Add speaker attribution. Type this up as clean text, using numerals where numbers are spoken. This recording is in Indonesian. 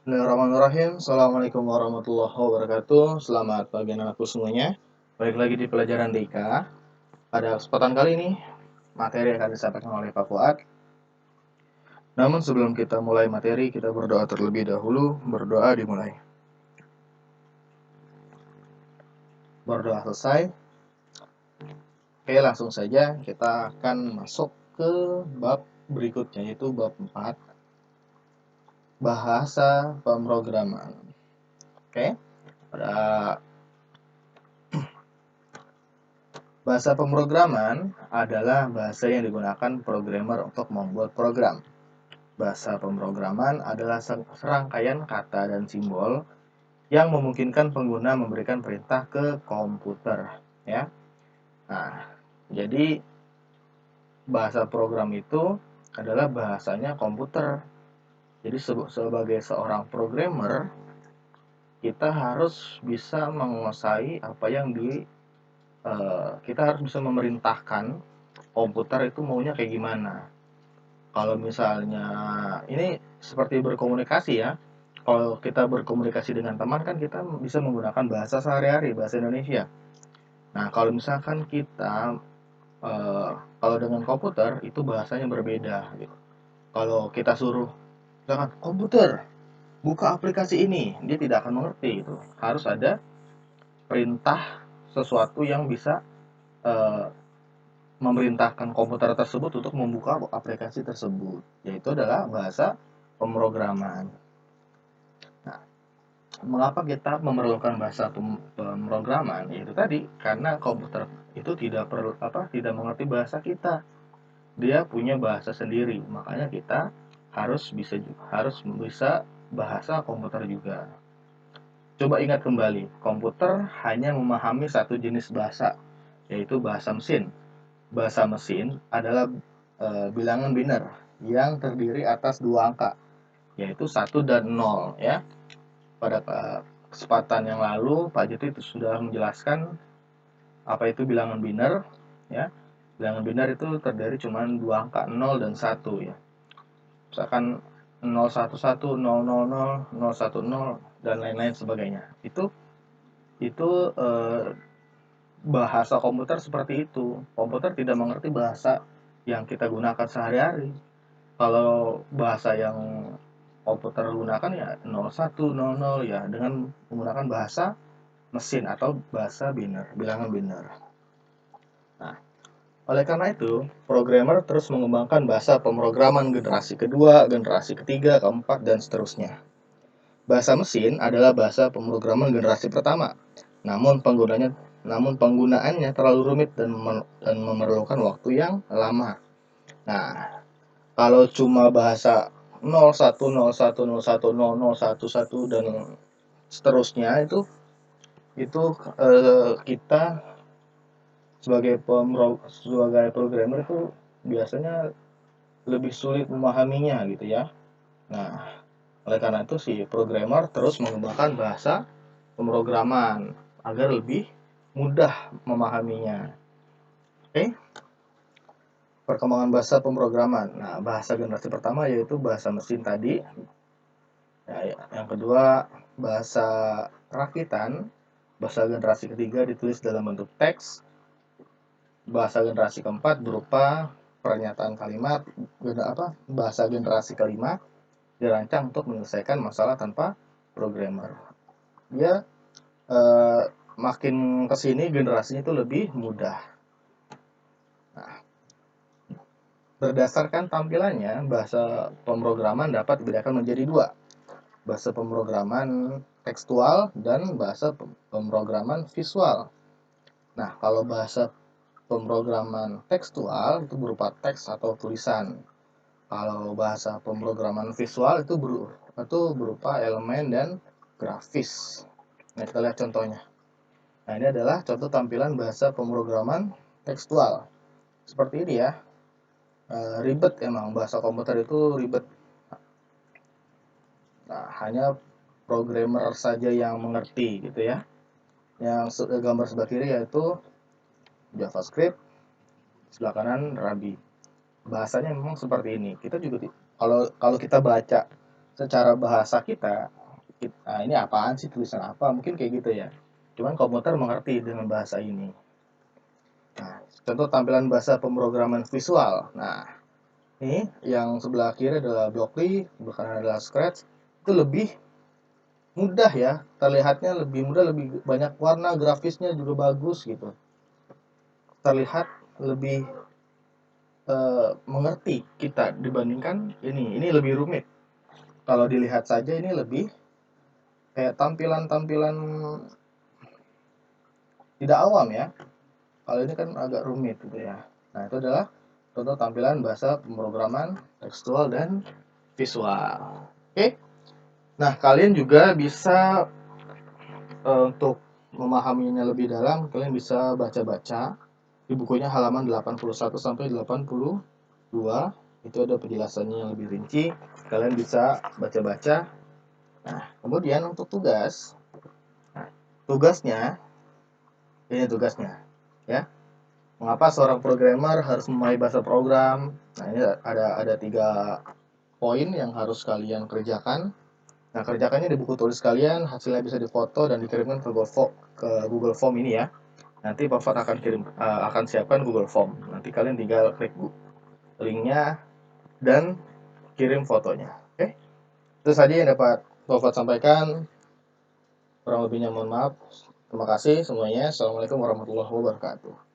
Speaker 1: Bismillahirrahmanirrahim. Assalamualaikum warahmatullahi wabarakatuh. Selamat pagi anakku semuanya. Balik lagi di pelajaran DIK. Pada kesempatan kali ini, materi akan disampaikan oleh Pak Fuad. Namun sebelum kita mulai materi, kita berdoa terlebih dahulu. Berdoa dimulai. Berdoa selesai. Oke, langsung saja kita akan masuk ke bab berikutnya, yaitu bab 4. Bahasa pemrograman. Oke, pada bahasa pemrograman adalah bahasa yang digunakan programmer untuk membuat program. Bahasa pemrograman adalah serangkaian kata dan simbol yang memungkinkan pengguna memberikan perintah ke komputer, ya. Nah, jadi bahasa program itu adalah bahasanya komputer. Jadi sebagai seorang programmer, kita harus bisa menguasai apa yang kita harus bisa memerintahkan komputer itu maunya kayak gimana. Kalau misalnya ini seperti berkomunikasi ya. Kalau kita berkomunikasi dengan teman kan kita bisa menggunakan bahasa sehari-hari, bahasa Indonesia. Nah, kalau misalkan kita eh, kalau dengan komputer itu bahasanya berbeda gitu. Kalau kita suruh misalkan komputer buka aplikasi ini, dia tidak akan mengerti itu. Harus ada perintah sesuatu yang bisa eh, memerintahkan komputer tersebut untuk membuka aplikasi tersebut, yaitu adalah bahasa pemrograman. Nah, mengapa kita memerlukan bahasa pemrograman? Yaitu tadi karena komputer itu tidak mengerti bahasa kita. Dia punya bahasa sendiri, makanya kita harus bisa bahasa komputer juga. Coba ingat kembali, komputer hanya memahami satu jenis bahasa, yaitu bahasa mesin. Bahasa mesin adalah bilangan biner yang terdiri atas dua angka, yaitu 1 dan 0 ya. Pada kesempatan yang lalu Pak Jeti sudah menjelaskan apa itu bilangan biner ya. Bilangan biner itu terdiri cuma dua angka 0 dan 1 ya. Misalkan 011, 000, 010 dan lain-lain sebagainya. Itu bahasa komputer seperti itu. Komputer tidak mengerti bahasa yang kita gunakan sehari-hari. Kalau bahasa yang komputer gunakan ya 0100 ya dengan menggunakan bahasa mesin atau bahasa biner, bilangan biner. Nah, oleh karena itu, programmer terus mengembangkan bahasa pemrograman generasi kedua, generasi ketiga, keempat, dan seterusnya. Bahasa mesin adalah bahasa pemrograman generasi pertama, namun penggunaannya terlalu rumit dan memerlukan waktu yang lama. Nah, kalau cuma bahasa 0101010011 dan seterusnya itu kita sebagai programmer itu biasanya lebih sulit memahaminya gitu ya. Nah, oleh karena itu si programmer terus mengembangkan bahasa pemrograman agar lebih mudah memahaminya. Oke, perkembangan bahasa pemrograman. Nah, bahasa generasi pertama yaitu bahasa mesin tadi. Yang kedua, bahasa rakitan. Bahasa generasi ketiga ditulis dalam bentuk teks. Bahasa generasi keempat berupa pernyataan kalimat. Bahasa generasi kelima dirancang untuk menyelesaikan masalah tanpa programmer. Dia makin kesini generasinya itu lebih mudah. Nah, berdasarkan tampilannya, bahasa pemrograman dapat dibedakan menjadi dua. Bahasa pemrograman tekstual dan bahasa pemrograman visual. Nah, kalau bahasa pemrograman tekstual itu berupa teks atau tulisan. Kalau bahasa pemrograman visual itu berupa elemen dan grafis. Nah, kita lihat contohnya. Nah, ini adalah contoh tampilan bahasa pemrograman tekstual. Seperti ini ya. Ribet emang, bahasa komputer itu ribet. Nah, hanya programmer saja yang mengerti gitu ya. Yang gambar sebelah kiri yaitu JavaScript, sebelah kanan Ruby. Bahasanya memang seperti ini. Kita juga kalau kalau kita baca secara bahasa kita, ini apaan sih, tulisan apa, mungkin kayak gitu ya. Cuman komputer mengerti dengan bahasa ini. Nah, contoh tampilan bahasa pemrograman visual. Nah, ini yang sebelah kiri adalah Blockly, sebelah kanan adalah Scratch. Itu lebih mudah ya, terlihatnya lebih mudah, lebih banyak warna, grafisnya juga bagus gitu. Terlihat lebih mengerti kita dibandingkan ini lebih rumit. Kalau dilihat saja ini lebih kayak tampilan-tampilan tidak awam ya. Kalau ini kan agak rumit gitu ya. Nah, itu adalah contoh tampilan bahasa pemrograman tekstual dan visual. Oke. Nah, kalian juga bisa untuk memahaminya lebih dalam, kalian bisa baca-baca di bukunya halaman 81 sampai 82. Itu ada penjelasannya yang lebih rinci. Kalian bisa baca-baca. Nah, kemudian untuk tugas. Nah, tugasnya ini tugasnya ya. Mengapa seorang programmer harus memahami bahasa program? Nah, ini ada 3 poin yang harus kalian kerjakan. Nah, kerjakannya di buku tulis kalian, hasilnya bisa difoto dan dikirimkan ke Google Form ini ya. Nanti Bapak akan siapkan Google Form. Nanti kalian tinggal klik linknya dan kirim fotonya. Oke? Itu saja yang dapat Bapak sampaikan. Kurang lebihnya mohon maaf. Terima kasih semuanya. Assalamualaikum warahmatullahi wabarakatuh.